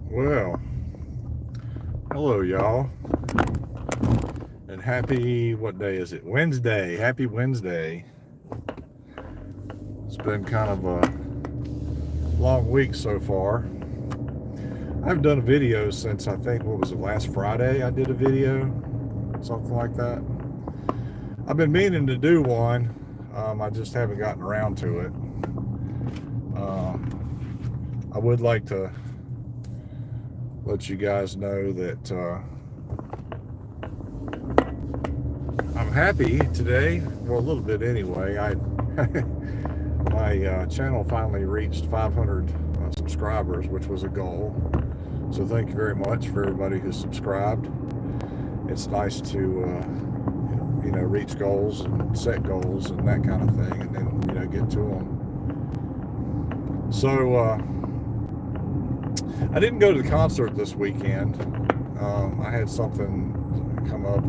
Well, hello, y'all, and happy, what day is it? Wednesday. Happy Wednesday. It's been kind of a long week so far. I haven't done a video since, I think, what was it, last Friday I did a video, something like that. I've been meaning to do one. I just haven't gotten around to it. I would like to let you guys know that I'm happy today. Well, a little bit anyway. My channel finally reached 500 subscribers, which was a goal. So thank you very much for everybody who's subscribed. It's nice to reach goals and set goals and that kind of thing, and then get to them. So I didn't go to the concert this weekend. I had something come up.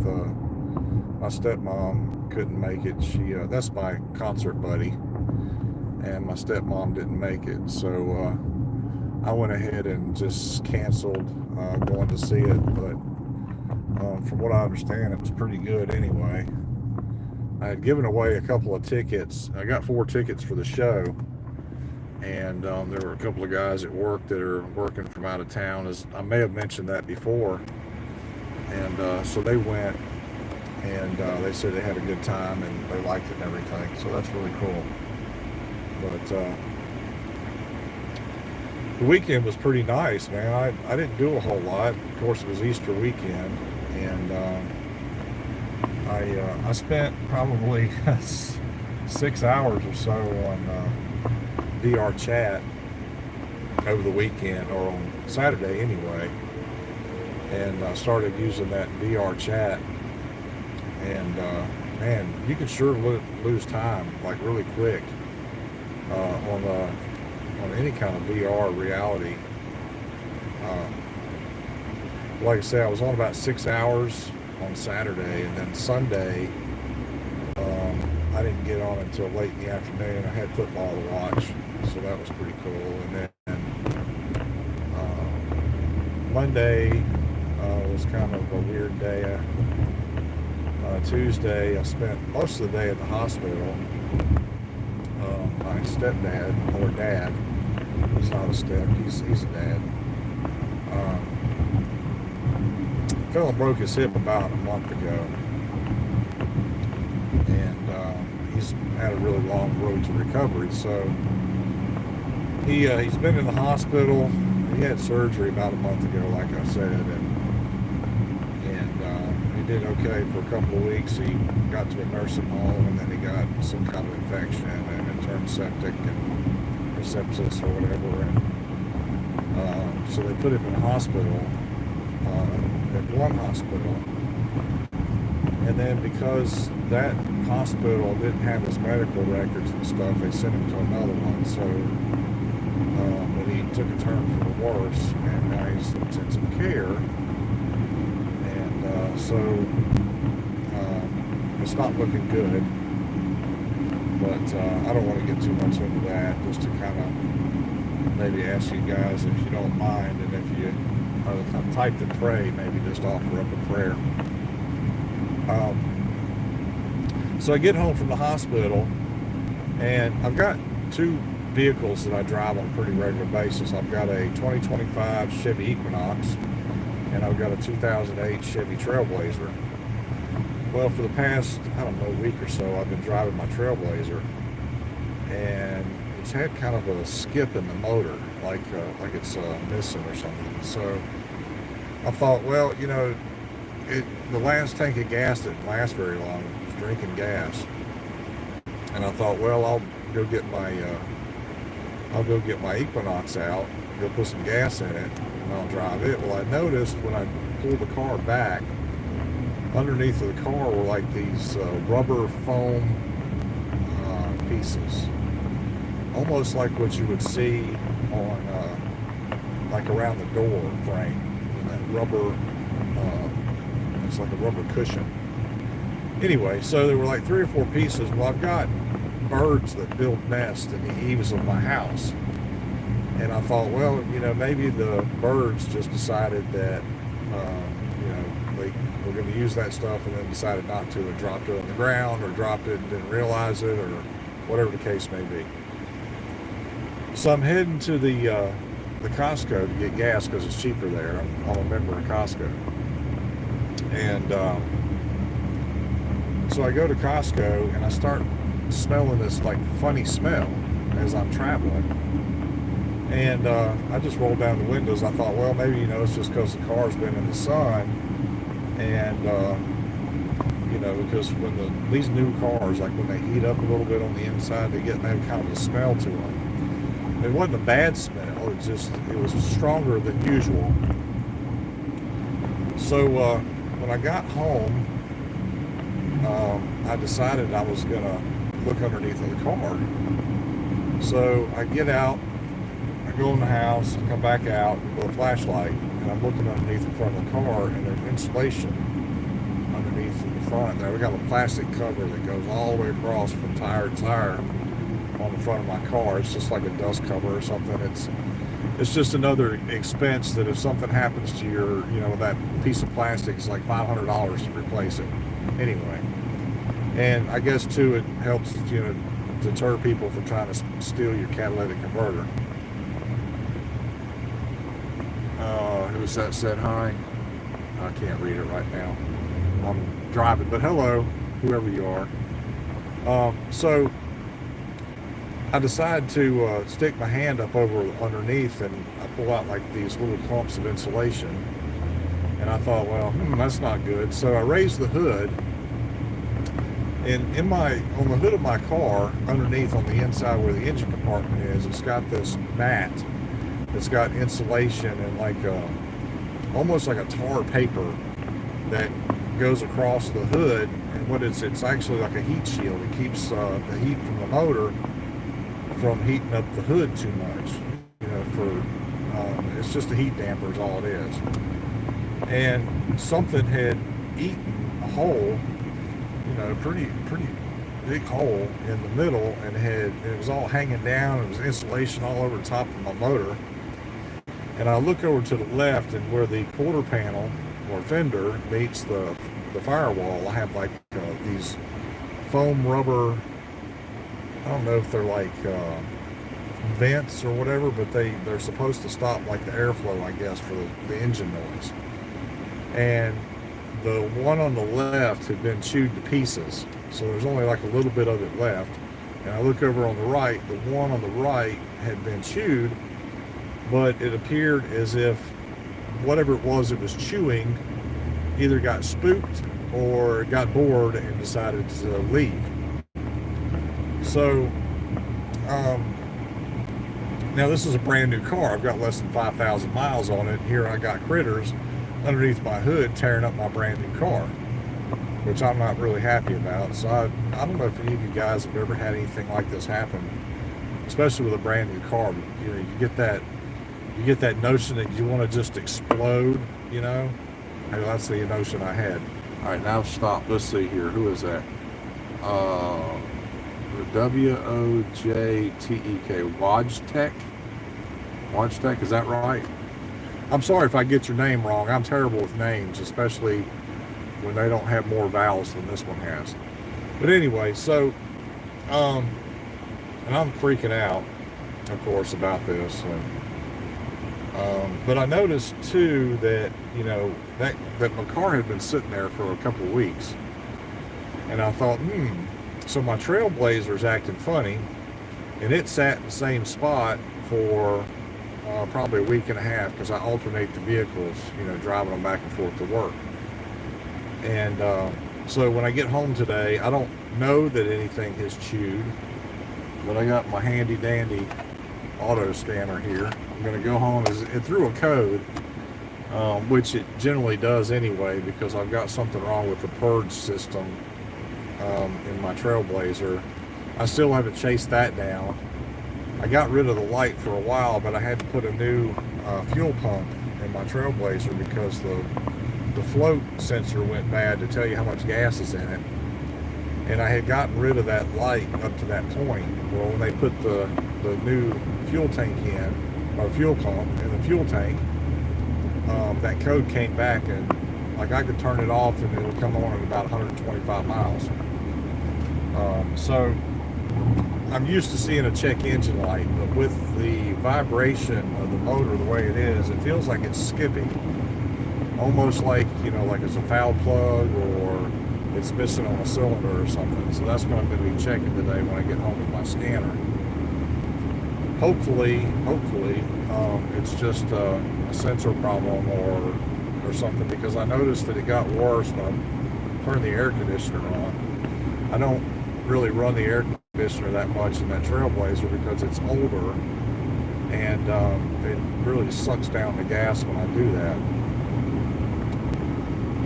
My stepmom couldn't make it. That's my concert buddy, and my stepmom didn't make it. So I went ahead and just canceled going to see it. But from what I understand, it was pretty good anyway. I had given away a couple of tickets. I got 4 tickets for the show. And there were a couple of guys at work that are working from out of town. As I may have mentioned that before. And so they went, and they said they had a good time and they liked it and everything. So that's really cool. But the weekend was pretty nice, man. I didn't do a whole lot. Of course, it was Easter weekend, and I spent probably 6 hours or so on VR chat over the weekend, or on Saturday anyway, and I started using that VR chat, and man, you can sure lose time like really quick on any kind of VR reality. Like I said, I was on about 6 hours on Saturday, and then Sunday I didn't get on until late in the afternoon. I had football to watch, so that was pretty cool. And then Monday was kind of a weird day. Tuesday, I spent most of the day at the hospital. My stepdad, or dad, he's not a step, he's a dad. The fellow broke his hip about a month ago. He's had a really long road to recovery, so he's been in the hospital. He had surgery about a month ago, like I said, and he did okay for a couple of weeks. He got to a nursing home, and then he got some kind of infection, and it turned septic or sepsis or whatever, and so they put him in a hospital, at one hospital. And then because that hospital didn't have his medical records and stuff, they sent him to another one. So, but he took a turn for the worse, and now he's in intensive care. And so it's not looking good. But I don't want to get too much into that. Just to kind of maybe ask you guys, if you don't mind, and if you are the type to pray, maybe just offer up a prayer. So I get home from the hospital, and I've got 2 vehicles that I drive on a pretty regular basis. I've got a 2025 Chevy Equinox, and I've got a 2008 Chevy Trailblazer. Well, for the past, I don't know, week or so, I've been driving my Trailblazer, and it's had kind of a skip in the motor, like it's missing or something. So I thought, well, the last tank of gas didn't last very long. It was drinking gas, and I thought, well, I'll go get my Equinox out, go put some gas in it, and I'll drive it. Well, I noticed when I pulled the car back, underneath of the car were like these rubber foam pieces, almost like what you would see on like around the door frame, that rubber. It's like a rubber cushion. Anyway, so there were like 3 or 4 pieces. Well, I've got birds that build nests in the eaves of my house. And I thought, well, maybe the birds just decided that, they were going to use that stuff and then decided not to and dropped it on the ground or dropped it and didn't realize it or whatever the case may be. So I'm heading to the Costco to get gas because it's cheaper there. I'm a member of Costco. And so I go to Costco and I start smelling this like funny smell as I'm traveling. And I just rolled down the windows. I thought, well, maybe, it's just because the car's been in the sun. And, because when these new cars, like when they heat up a little bit on the inside, they have kind of a smell to them. It wasn't a bad smell. It was stronger than usual. So when I got home, I decided I was going to look underneath of the car. So I get out, I go in the house, I come back out with a flashlight, and I'm looking underneath the front of the car, and there's insulation underneath the front there. We got a plastic cover that goes all the way across from tire to tire on the front of my car. It's just like a dust cover or something. It's just another expense that if something happens to your, that piece of plastic, it's like $500 to replace it. Anyway, and I guess too, it helps, deter people from trying to steal your catalytic converter. Who's that said hi? I can't read it right now. I'm driving, but hello, whoever you are. So I decided to stick my hand up over underneath, and I pull out like these little clumps of insulation. And I thought, well, that's not good. So I raised the hood, and on the hood of my car, underneath on the inside where the engine compartment is, it's got this mat. It's got insulation and like almost like a tar paper that goes across the hood. And what it's actually like a heat shield. It keeps the heat from the motor from heating up the hood too much. It's just a heat damper is all it is. And something had eaten a hole, pretty big hole in the middle, and it was all hanging down. It was insulation all over the top of my motor. And I look over to the left, and where the quarter panel or fender meets the firewall, I have like these foam rubber, I don't know if they're like vents or whatever, but they're supposed to stop like the airflow, I guess, for the engine noise. And the one on the left had been chewed to pieces, so there's only like a little bit of it left. And I look over on the right, the one on the right had been chewed, but it appeared as if whatever it was chewing either got spooked or got bored and decided to leave. So now this is a brand new car. I've got less than 5,000 miles on it. Here I got critters underneath my hood tearing up my brand new car, which I'm not really happy about. So I don't know if any of you guys have ever had anything like this happen, especially with a brand new car. But, you get that notion that you want to just explode, Maybe that's the notion I had. All right, now stop. Let's see here. Who is that? W-O-J-T-E-K. Wojtek, is that right? I'm sorry if I get your name wrong. I'm terrible with names, especially when they don't have more vowels than this one has. But anyway, so, and I'm freaking out, of course, about this. But I noticed too that, that my car had been sitting there for a couple of weeks. And I thought, so my Trailblazer's acting funny, and it sat in the same spot for probably a week and a half, because I alternate the vehicles, driving them back and forth to work. And so when I get home today, I don't know that anything has chewed, but I got my handy dandy auto scanner here. I'm going to go home. It threw a code, which it generally does anyway, because I've got something wrong with the purge system in my Trailblazer. I still haven't chased that down. I got rid of the light for a while, but I had to put a new fuel pump in my Trailblazer because the float sensor went bad to tell you how much gas is in it. And I had gotten rid of that light up to that point. Well, when they put the new fuel tank in, or fuel pump in the fuel tank, that code came back, and like I could turn it off and it would come on at about 125 miles. So I'm used to seeing a check engine light, but with the vibration of the motor the way it is, it feels like it's skipping, almost like, you know, like it's a foul plug or it's missing on a cylinder or something. So that's what I'm going to be checking today when I get home with my scanner. Hopefully, it's just a sensor problem or something, because I noticed that it got worse when I turned the air conditioner on. I don't really run the air conditioner that much in that Trailblazer because it's older, and it really sucks down the gas when I do that.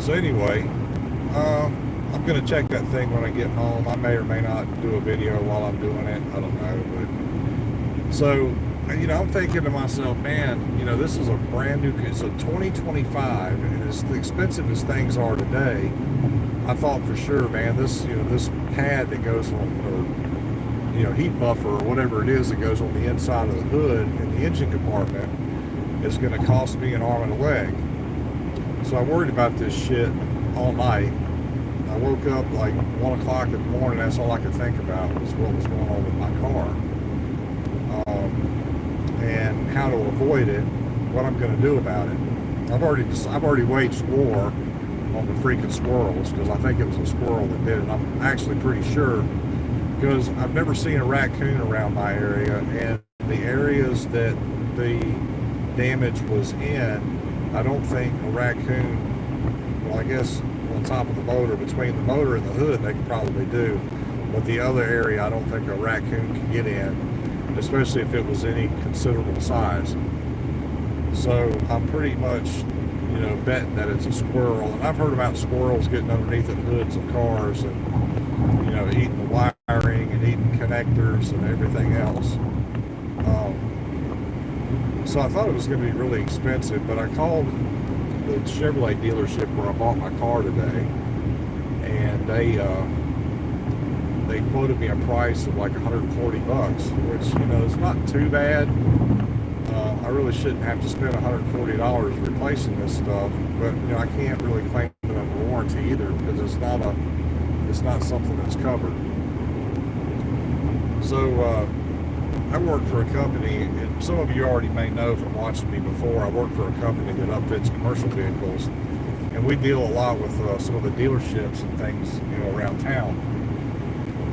So anyway, I'm going to check that thing when I get home. I may or may not do a video while I'm doing it. I don't know. But so, you know, I'm thinking to myself, man, you know, this is a brand new, it's a 2025, and as expensive as things are today, I thought for sure, man, this, you know, this pad that goes on, or, you know, heat buffer or whatever it is that goes on the inside of the hood in the engine compartment is going to cost me an arm and a leg. So I worried about this shit all night. I woke up like 1 o'clock in the morning. That's all I could think about was what was going on with my car, and how to avoid it, what I'm going to do about it. I've already waged war on the freaking squirrels, because I think it was a squirrel that did it. I'm actually pretty sure, because I've never seen a raccoon around my area, and the areas that the damage was in, I don't think a raccoon, well, I guess on top of the motor, between the motor and the hood, they could probably do, but the other area I don't think a raccoon could get in, especially if it was any considerable size. So I'm pretty much, you know, betting that it's a squirrel. And I've heard about squirrels getting underneath the hoods of cars and, you know, eating the wiring and eating connectors and everything else. So I thought it was going to be really expensive, but I called the Chevrolet dealership where I bought my car today, and they quoted me a price of like $140, which, you know, is not too bad. I really shouldn't have to spend $140 replacing this stuff, but, you know, I can't really claim it under warranty either, because it's not something that's covered. So I work for a company, and some of you already may know from watching me before, I work for a company that upfits commercial vehicles, and we deal a lot with some of the dealerships and things, you know, around town.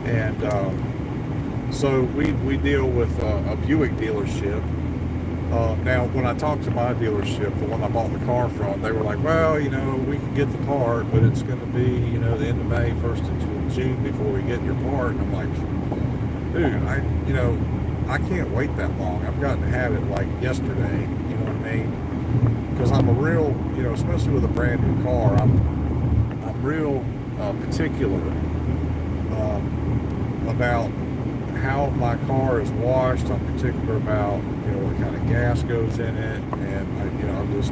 And so we deal with a Buick dealership. Now, when I talked to my dealership, the one I bought the car from, they were like, well, you know, we can get the part, but it's going to be, you know, the end of May, 1st of June before we get your part. And I'm like, dude, I can't wait that long. I've gotten to have it like yesterday, you know what I mean? Because I'm a real, you know, especially with a brand new car, I'm real particular about how my car is washed. I'm particular about, you know, what kind of gas goes in it, and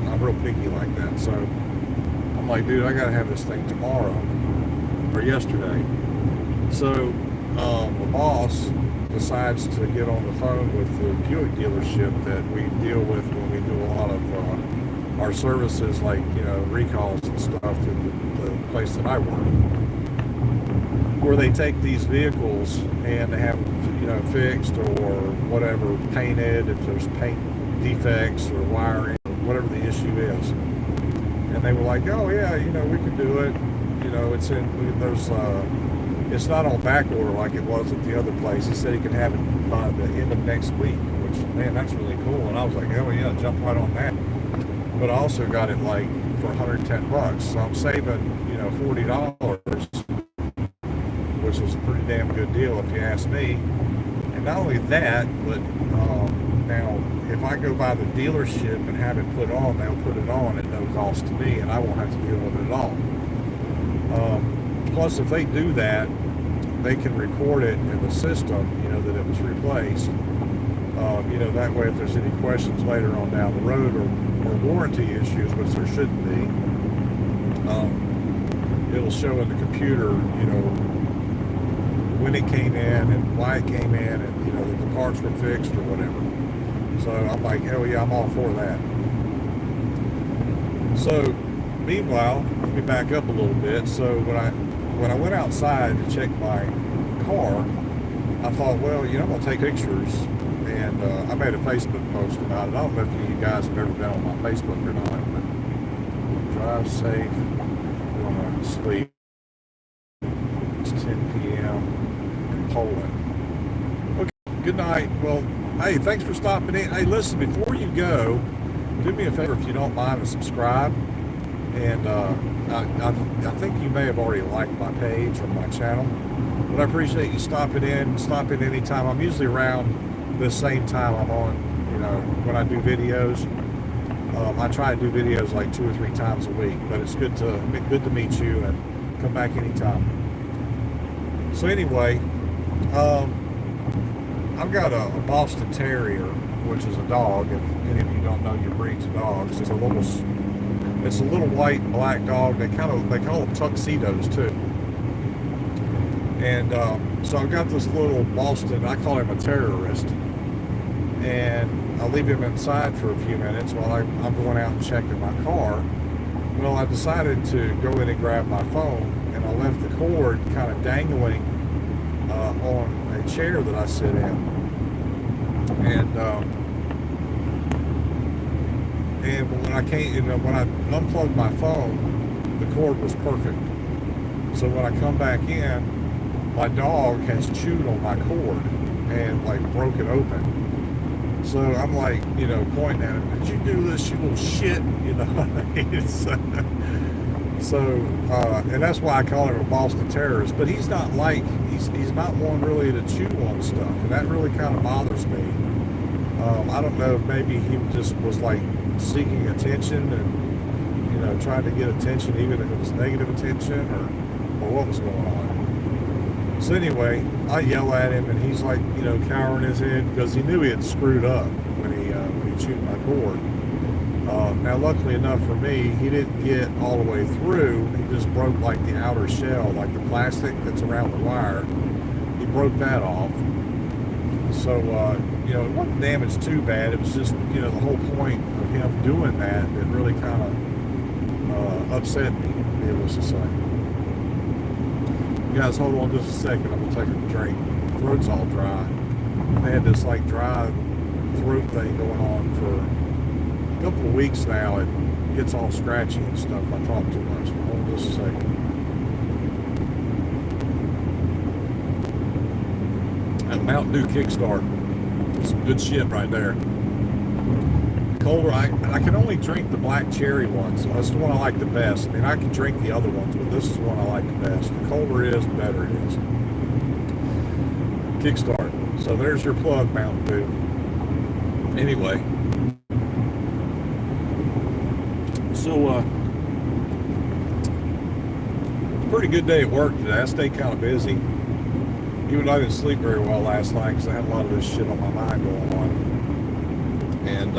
I'm real picky like that. So I'm like, dude, I gotta have this thing tomorrow or yesterday. So the boss decides to get on the phone with the Buick dealership that we deal with when we do a lot of our services, like, you know, recalls and stuff, to the place that I work, where they take these vehicles and they have, you know, fixed or whatever, painted, if there's paint defects or wiring, or whatever the issue is. And they were like, oh yeah, you know, we can do it. You know, it's not on back order like it was at the other place. He said he could have it by the end of next week, which, man, that's really cool. And I was like, oh yeah, jump right on that. But I also got it like for $110, so I'm saving, you know, $40, which was a pretty damn good deal if you ask me. And not only that, but now if I go by the dealership and have it put on, they'll put it on at no cost to me, and I won't have to deal with it at all. Plus, if they do that, they can record it in the system, you know, that it was replaced. You know, that way if there's any questions later on down the road, or warranty issues, which there shouldn't be, it'll show in the computer, you know, when it came in and why it came in, and, you know, that the parts were fixed or whatever. So I'm like, hell yeah, I'm all for that. So meanwhile, let me back up a little bit. So when I went outside to check my car, I thought, well, I'm gonna take pictures, and I made a Facebook post about it. I don't know if you guys have ever been on my Facebook or not, but drive safe, you wanna sleep. It's 10 p.m. in Poland. Okay, good night. Well, hey, thanks for stopping in. Hey, listen, before you go, do me a favor if you don't mind and subscribe. And I think you may have already liked my page or my channel, but I appreciate you stopping in. Stop in anytime. I'm usually around the same time I'm on, when I do videos. I try to do videos like 2 or 3 times a week, but it's good to meet you and come back anytime. So anyway, I've got a Boston Terrier, which is a dog. If any of you don't know your breeds of dogs, it's a little white and black dog. They call them tuxedos too. And so I've got this little Boston. I call him a terrorist, and I'll leave him inside for a few minutes while I'm going out and checking my car. Well, I decided to go in and grab my phone, and I left the cord kind of dangling on a chair that I sit in. And when I unplugged my phone, the cord was perfect. So when I come back in, my dog has chewed on my cord and like broke it open. So I'm like, pointing at him, did you do this, you little shit? And that's why I call him a Boston terrorist. But he's not one really to chew on stuff, and that really kind of bothers me. I don't know if maybe he just was like seeking attention and trying to get attention, even if it was negative attention or what was going on. So anyway, I yell at him, and he's like, cowering his head because he knew he had screwed up when he chewed my cord. Now, luckily enough for me, he didn't get all the way through. He just broke like the outer shell, like the plastic that's around the wire. He broke that off. So, it wasn't damaged too bad. It was just, the whole point of him doing that really kind of upset me, needless to say. You guys, hold on just a second. I'm going to take a drink. My throat's all dry. I had this like dry throat thing going on for a couple of weeks now. It gets all scratchy and stuff. I talk too much. Hold on just a second. That Mountain Dew Kickstart. Some good shit right there. Colder, I can only drink the black cherry ones. So that's the one I like the best. I mean, I can drink the other ones, but this is the one I like the best. The colder it is, the better it is. Kickstart. So there's your plug, Mountain Dew. Anyway. So, pretty good day at work today. I stayed kind of busy. Even though I didn't sleep very well last night because I had a lot of this shit on my mind going on. And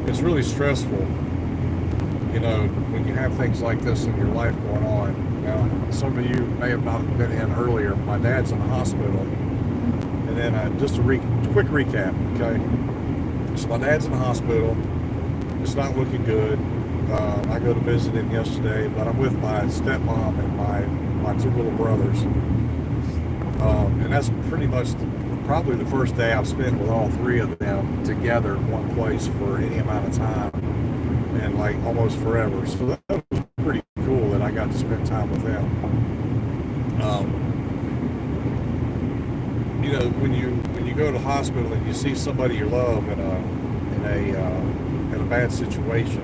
it's really stressful, when you have things like this in your life going on. Now, some of you may have not been in earlier. My dad's in the hospital. And then just a quick recap, okay? So my dad's in the hospital. It's not looking good. I go to visit him yesterday, but I'm with my stepmom and my 2 little brothers. And that's pretty much probably the first day I've spent with all 3 of them together in one place for any amount of time, and like almost forever. So that was pretty cool that I got to spend time with them. When you go to the hospital and you see somebody you love in a bad situation,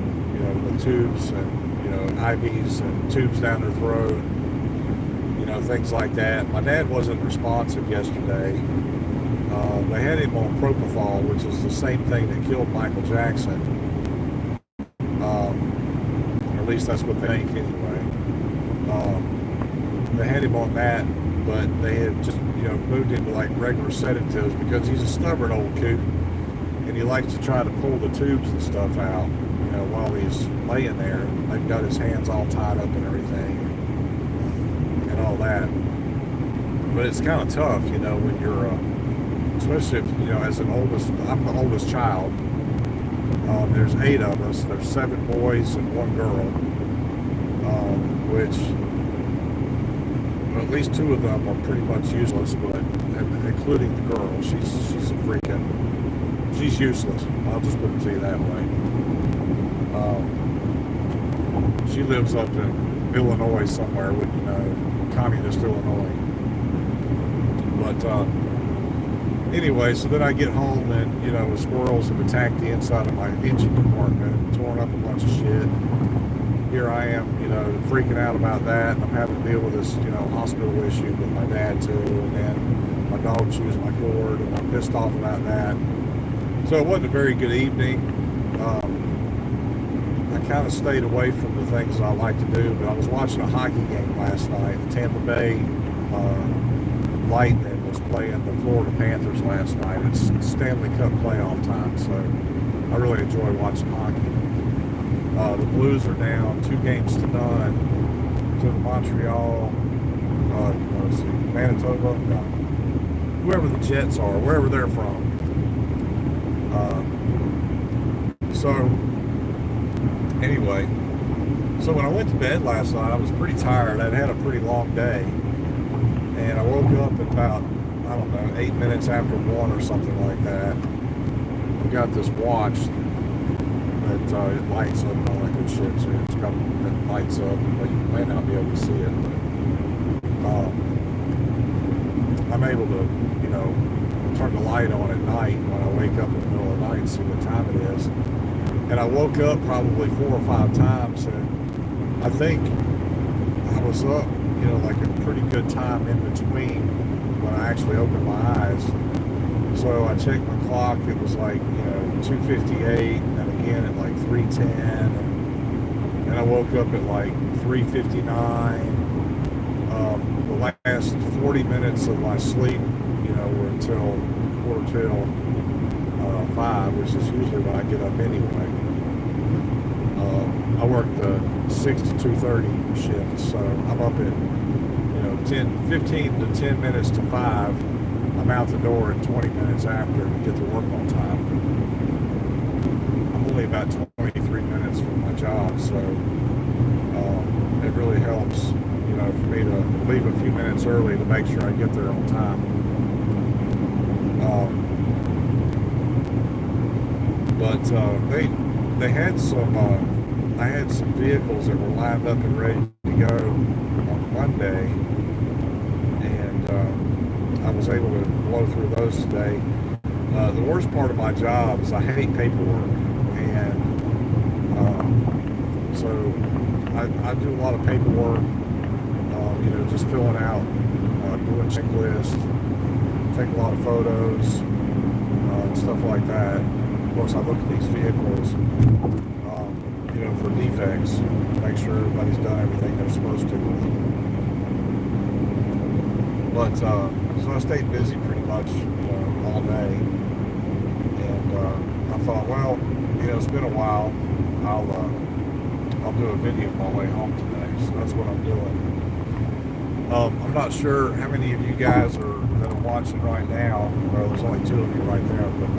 with tubes and IVs and tubes down their throat, things like that. My dad wasn't responsive yesterday. They had him on propofol, which is the same thing that killed Michael Jackson. Or at least that's what they think anyway. They had him on that, but they had just moved him to like regular sedatives because he's a stubborn old coot, and he likes to try to pull the tubes and stuff out while he's laying there. They've got his hands all tied up and everything and all that. But it's kind of tough when you're especially if, as I'm the oldest child. There's 8 of us. There's 7 boys and 1 girl, which at least 2 of them are pretty much useless, but including the girl, she's useless. I'll just put it to you that way. She lives up in Illinois somewhere, with communist Illinois. But anyway, so then I get home and squirrels have attacked the inside of my engine compartment, torn up a bunch of shit. Here I am, freaking out about that. I'm having to deal with this, hospital issue with my dad too, and then my dog chews my cord, and I'm pissed off about that. So it wasn't a very good evening. I kind of stayed away from the things that I like to do, but I was watching a hockey game last night. The Tampa Bay Lightning was playing the Florida Panthers last night. It's Stanley Cup playoff time, so I really enjoy watching hockey. The Blues are down 2-0 to the Montreal, Manitoba, whoever the Jets are, wherever they're from. Anyway, so when I went to bed last night, I was pretty tired. I'd had a pretty long day, and I woke up at about, 8 minutes after 1 or something like that. I've got this watch that it lights up and all that good shit, so it lights up, but you may not be able to see it, but I'm able to, turn the light on at night when I wake up in the middle of the night and see what time it is. And I woke up probably 4 or 5 times, and I think I was up, like a pretty good time in between when I actually opened my eyes. So I checked my clock, it was like, 2:58, and again at like 3:10, and I woke up at like 3:59. The last 40 minutes of my sleep, were until 4:45, which is usually when I get up anyway. I work the 6 to 2:30 shift, so I'm up at 15 to 10 minutes to 5. I'm out the door in 20 minutes after to get to work on time. I'm only about 23 minutes from my job, so it really helps, for me to leave a few minutes early to make sure I get there on time. But they had some, I had some vehicles that were lined up and ready to go on Monday, and I was able to blow through those today. The worst part of my job is I hate paperwork, and so I do a lot of paperwork, just filling out, doing checklists, take a lot of photos, and stuff like that. Of course, I look at these vehicles, for defects, make sure everybody's done everything they're supposed to. But so I stayed busy pretty much, all day, and I thought, well, it's been a while. I'll do a video on my way home today, so that's what I'm doing. I'm not sure how many of you guys that are watching right now. Well, there's only 2 of you right there, but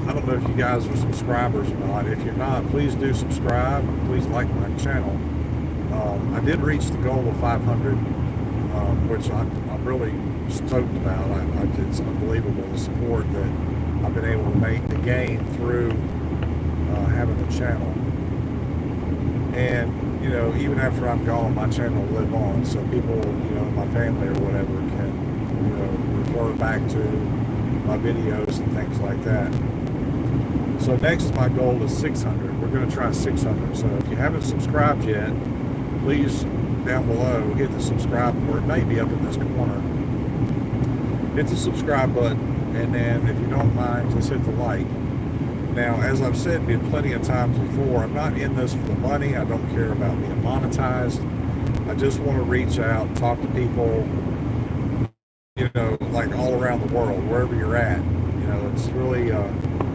I don't know if you guys are subscribers or not. If you're not, please do subscribe. Please like my channel. I did reach the goal of 500, which I'm really stoked about. It's unbelievable the support that I've been able to gain through having the channel. And even after I'm gone, my channel will live on, so people, my family or whatever can, refer back to my videos and things like that. So next, my goal is 600. We're going to try 600. So if you haven't subscribed yet, please, down below, hit the subscribe button. It may be up in this corner. Hit the subscribe button, and then if you don't mind, just hit the like. Now, as I've said plenty of times before, I'm not in this for the money. I don't care about being monetized. I just want to reach out, talk to people, like all around the world, wherever you're at.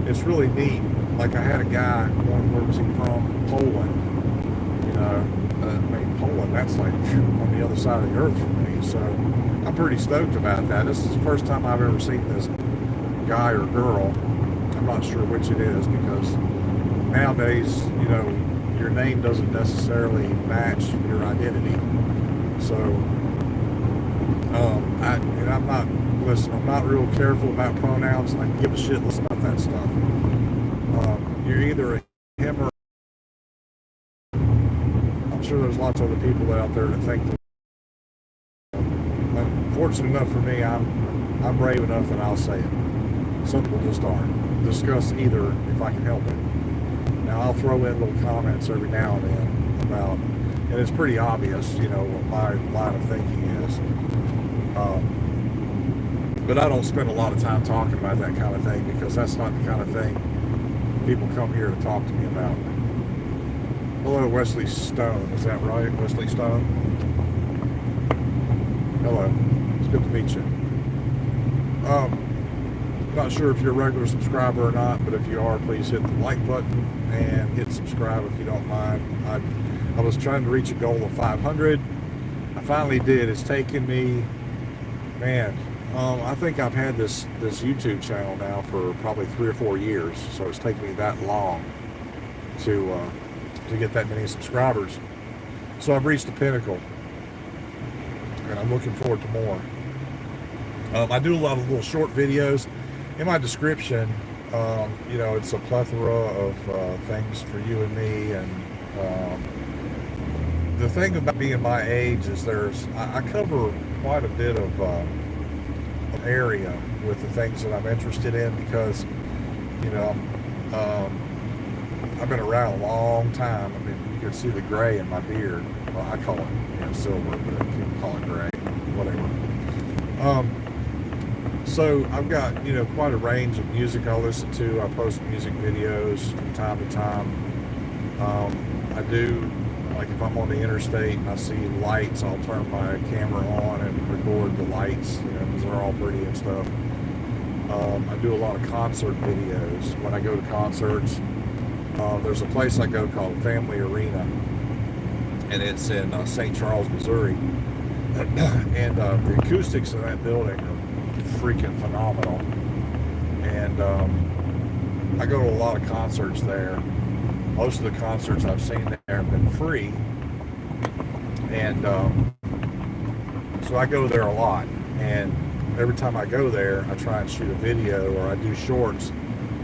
It's really neat. Like I had a guy, where was he from? Poland. Poland, that's like on the other side of the earth for me. So I'm pretty stoked about that. This is the first time I've ever seen this guy or girl. I'm not sure which it is, because nowadays, you know, your name doesn't necessarily match your identity. So, I'm not real careful about pronouns, and I give a shit less about that stuff. You're either a him or I'm sure there's lots of other people out there that think that. But fortunate enough for me, I'm brave enough that I'll say it. Some people just aren't. Discuss either if I can help it. Now I'll throw in little comments every now and then about, and it's pretty obvious, you know, what my line of thinking is. But I don't spend a lot of time talking about that kind of thing, because that's not the kind of thing people come here to talk to me about. Hello, Wesley Stone. Is that right? Wesley Stone? Hello. It's good to meet you. Not sure if you're a regular subscriber or not, but if you are, please hit the like button and hit subscribe if you don't mind. I was trying to reach a goal of 500. I finally did. It's taken me, man, I think I've had this YouTube channel now for probably 3 or 4 years, so it's taken me that long to get that many subscribers. So I've reached the pinnacle, and I'm looking forward to more. I do a lot of little short videos. In my description, you know, it's a plethora of things for you and me. And the thing about being my age is I cover quite a bit of area with the things that I'm interested in, because, you know, I've been around a long time. I mean, you can see the gray in my beard. Well, I call it, you know, silver, but people call it gray, whatever. So I've got, you know, quite a range of music I listen to. I post music videos from time to time. I do, like if I'm on the interstate and I see lights, I'll turn my camera on and record the lights, you know, because they're all pretty and stuff. I do a lot of concert videos. When I go to concerts, there's a place I go called Family Arena, and it's in St. Charles, Missouri. And the acoustics in that building are freaking phenomenal. And I go to a lot of concerts there. Most of the concerts I've seen there have been free, and so I go there a lot. And every time I go there, I try and shoot a video, or I do shorts,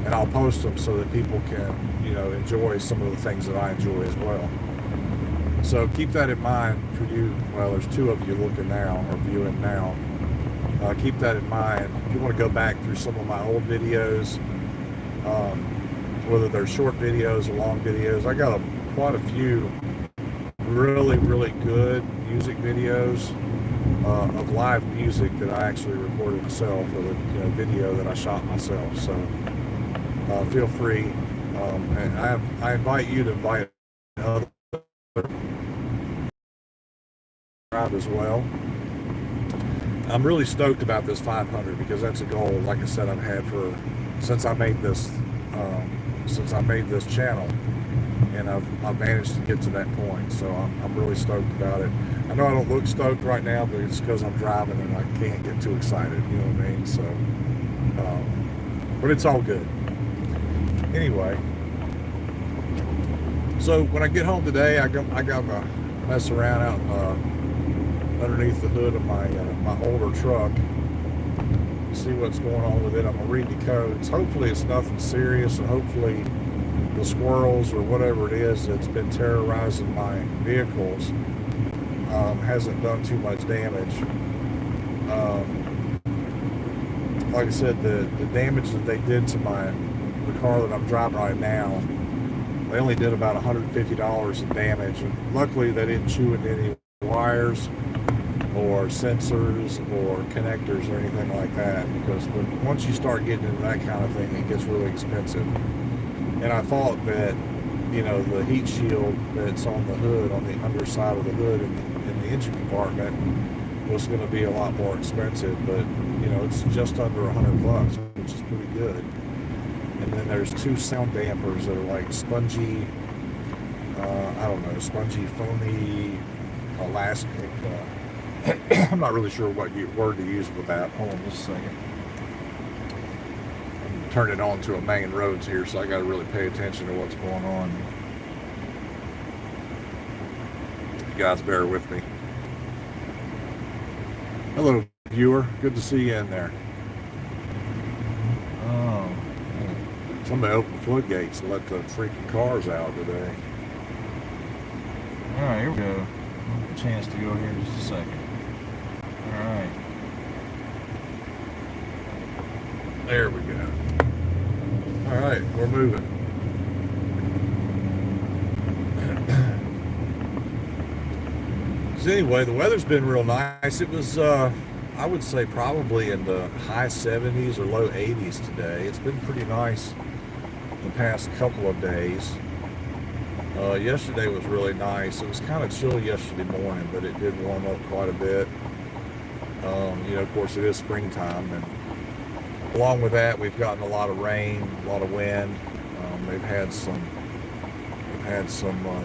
and I'll post them so that people can, you know, enjoy some of the things that I enjoy as well. So keep that in mind for you. Well, there's 2 of you looking now, or viewing now. Keep that in mind. If you want to go back through some of my old videos, whether they're short videos or long videos, I got quite a few really, really good music videos of live music that I actually recorded myself, with a, you know, video that I shot myself. So feel free, and I invite you to invite others as well. I'm really stoked about this 500, because that's a goal, like I said, I've had since I made this channel, and I've managed to get to that point. So I'm really stoked about it. I know I don't look stoked right now, but it's because I'm driving and I can't get too excited, you know what I mean? So, but it's all good. Anyway, so when I get home today, I got to mess around out underneath the hood of my older truck, see what's going on with it. I'm gonna read the codes. Hopefully it's nothing serious, and hopefully the squirrels or whatever it is that's been terrorizing my vehicles hasn't done too much damage. Like I said, the damage that they did to the car that I'm driving right now, they only did about $150 in damage, and luckily they didn't chew into any wires or sensors or connectors or anything like that, because once you start getting into that kind of thing, it gets really expensive. And I thought that, you know, the heat shield that's on the hood, on the underside of the hood in the engine compartment, was going to be a lot more expensive, but, you know, it's just under $100, which is pretty good. And then there's 2 sound dampers that are like spongy, I don't know, spongy, foamy, elastic I'm not really sure what word to use with that. Hold on just a second. I'm turning it on to a main roads here, so I got to really pay attention to what's going on. You guys bear with me. Hello, viewer. Good to see you in there. Oh, somebody opened the floodgates and let the freaking cars out today. All right, here we go. A chance to go here in just a second. All right. There we go. All right, we're moving. So anyway, the weather's been real nice. It was, I would say, probably in the high 70s or low 80s today. It's been pretty nice the past couple of days. Yesterday was really nice. It was kind of chilly yesterday morning, but it did warm up quite a bit. You know, of course, it is springtime, and along with that, we've gotten a lot of rain, a lot of wind. They've had some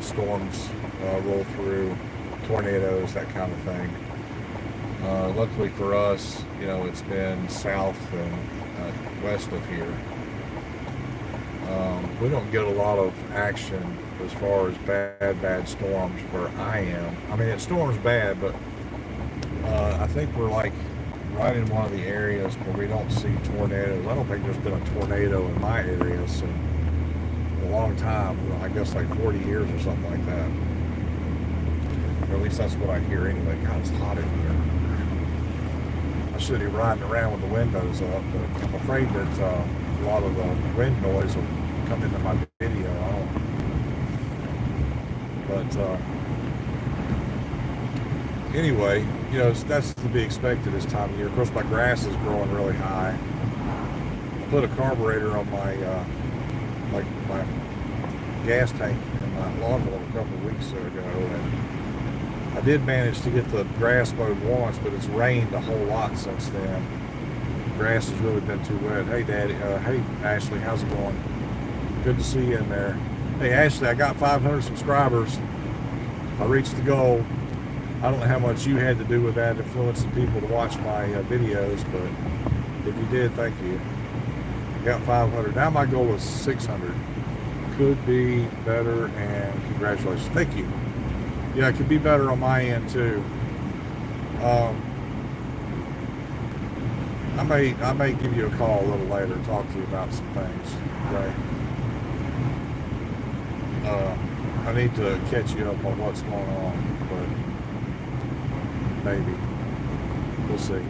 storms roll through, tornadoes, that kind of thing. Luckily for us, you know, it's been south and west of here. We don't get a lot of action as far as bad storms where I am. I mean, it storms bad, but I think we're like right in one of the areas where we don't see tornadoes. I don't think there's been a tornado in my area since a long time. I guess like 40 years or something like that. Or at least that's what I hear anyway. God, it's hot in here. I should be riding around with the windows up, but I'm afraid that a lot of the wind noise will come into my video. Anyway, you know, that's to be expected this time of year. Of course, my grass is growing really high. I put a carburetor on my my gas tank in my lawnmower a couple of weeks ago, and I did manage to get the grass mowed once, but it's rained a whole lot since then. The grass has really been too wet. Hey, Daddy. Hey, Ashley. How's it going? Good to see you in there. Hey, Ashley, I got 500 subscribers. I reached the goal. I don't know how much you had to do with that, influencing people to watch my videos, but if you did, thank you. I got 500. Now my goal is 600. Could be better, and congratulations. Thank you. Yeah, it could be better on my end too. I may give you a call a little later and talk to you about some things. Okay. I need to catch you up on what's going on, but maybe. We'll see.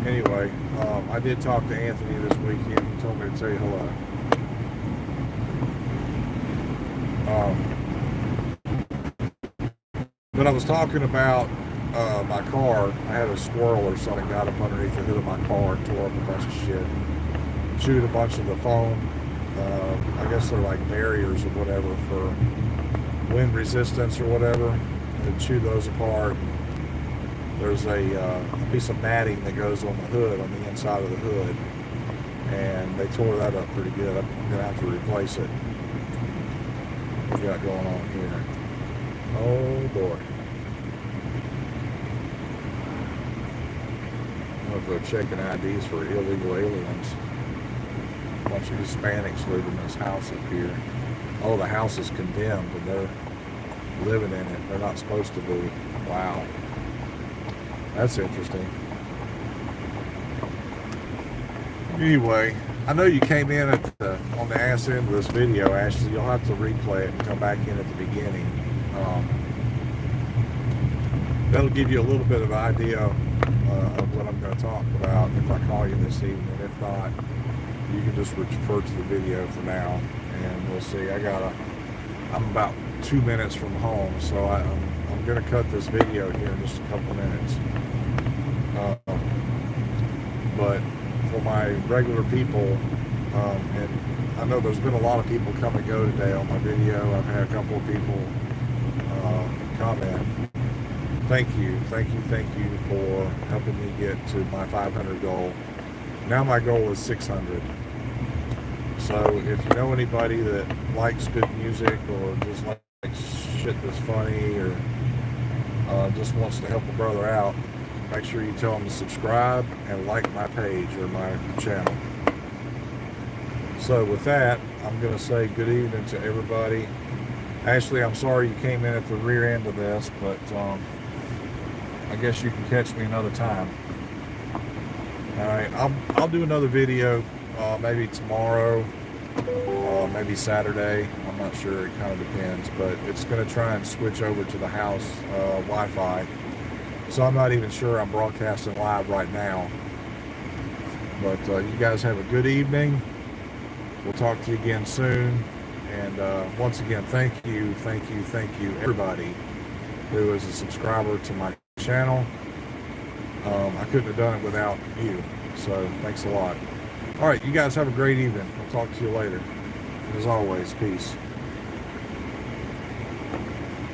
Anyway, I did talk to Anthony this weekend. He told me to tell you hello. But I was talking about my car. I had a squirrel or something got up underneath the hood of my car and tore up a bunch of shit. Chewed a bunch of the foam. I guess they're like barriers or whatever for wind resistance or whatever. And chew those apart. There's a piece of matting that goes on the hood, on the inside of the hood. And they tore that up pretty good. I'm going to have to replace it. What we got going on here? Oh boy. I don't know if they're checking IDs for illegal aliens. A bunch of Hispanics live in this house up here. Oh, the house is condemned and they're living in it. They're not supposed to be. Wow. That's interesting. Anyway, I know you came in on the ass end of this video, Ashley. You'll have to replay it and come back in at the beginning. That'll give you a little bit of an idea of what I'm going to talk about if I call you this evening. If not, you can just refer to the video for now, and we'll see. I'm about 2 minutes from home, so I'm going to cut this video here in just a couple minutes. But for my regular people, and I know there's been a lot of people come and go today on my video. I've had a couple of people comment. Thank you for helping me get to my 500 goal. Now my goal is 600. So if you know anybody that likes good music or just likes shit that's funny or just wants to help a brother out, make sure you tell him to subscribe and like my page or my channel. So with that, I'm going to say good evening to everybody. Ashley, I'm sorry you came in at the rear end of this, but I guess you can catch me another time. All right, I'll do another video maybe tomorrow, maybe Saturday. I'm not sure, it kind of depends, but it's going to try and switch over to the house Wi-Fi. So I'm not even sure I'm broadcasting live right now. But you guys have a good evening. We'll talk to you again soon. And once again, thank you, everybody who is a subscriber to my channel. I couldn't have done it without you. So thanks a lot. All right, you guys have a great evening. I'll talk to you later. And as always, peace.